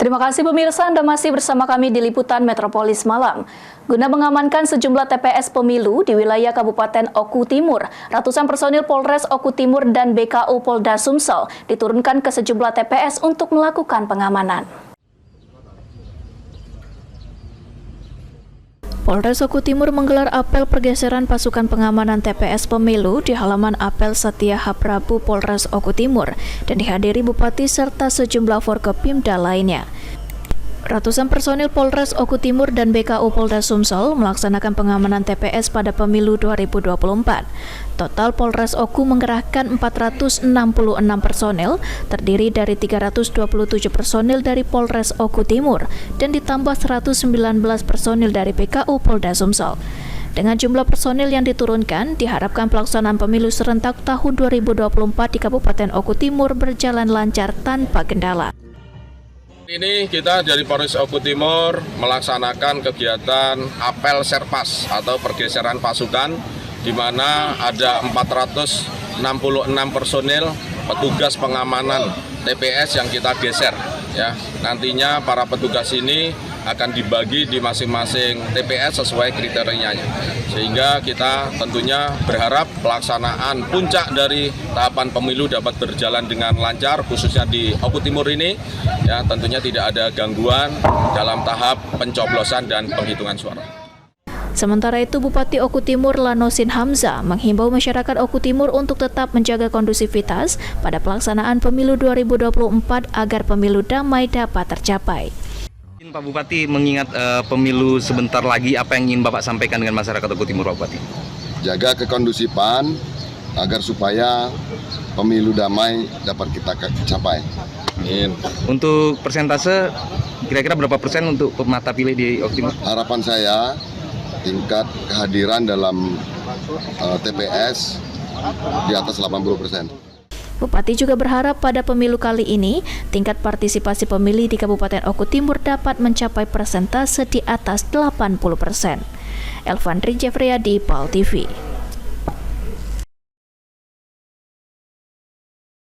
Terima kasih pemirsa, Anda masih bersama kami di Liputan Metropolis Malam. Guna mengamankan sejumlah TPS pemilu di wilayah Kabupaten Oku Timur, ratusan personil Polres Oku Timur dan BKU Polda Sumsel diturunkan ke sejumlah TPS untuk melakukan pengamanan. Polres Oku Timur menggelar apel pergeseran pasukan pengamanan TPS pemilu di halaman apel Setia Prabu Polres Oku Timur dan dihadiri Bupati serta sejumlah Forkopimda lainnya. Ratusan personil Polres Oku Timur dan BKU Polda Sumsel melaksanakan pengamanan TPS pada pemilu 2024. Total Polres Oku mengerahkan 466 personil, terdiri dari 327 personil dari Polres Oku Timur dan ditambah 119 personil dari BKU Polda Sumsel. Dengan jumlah personil yang diturunkan, diharapkan pelaksanaan pemilu serentak tahun 2024 di Kabupaten Oku Timur berjalan lancar tanpa kendala. Ini kita dari Polres Oku Timur melaksanakan kegiatan apel serpas atau pergeseran pasukan, di mana ada 466 personil petugas pengamanan TPS yang kita geser. Ya, nantinya para petugas ini akan dibagi di masing-masing TPS sesuai kriterianya. Sehingga kita tentunya berharap pelaksanaan puncak dari tahapan pemilu dapat berjalan dengan lancar, khususnya di Oku Timur ini. Ya, tentunya tidak ada gangguan dalam tahap pencoblosan dan penghitungan suara. Sementara itu, Bupati Oku Timur Lanosin Hamzah menghimbau masyarakat Oku Timur untuk tetap menjaga kondusivitas pada pelaksanaan pemilu 2024 agar pemilu damai dapat tercapai. Pak Bupati, mengingat pemilu sebentar lagi, apa yang ingin Bapak sampaikan dengan masyarakat Oku Timur, Pak Bupati? Jaga kekondusifan agar supaya pemilu damai dapat kita capai. Amin. Untuk persentase, kira-kira berapa persen untuk peserta pilih di Oku Timur? Harapan saya tingkat kehadiran dalam TPS di atas 80%. Bupati juga berharap pada pemilu kali ini, tingkat partisipasi pemilih di Kabupaten Oku Timur dapat mencapai persentase di atas 80%. Elvandri Jeffreyadi, PAL TV.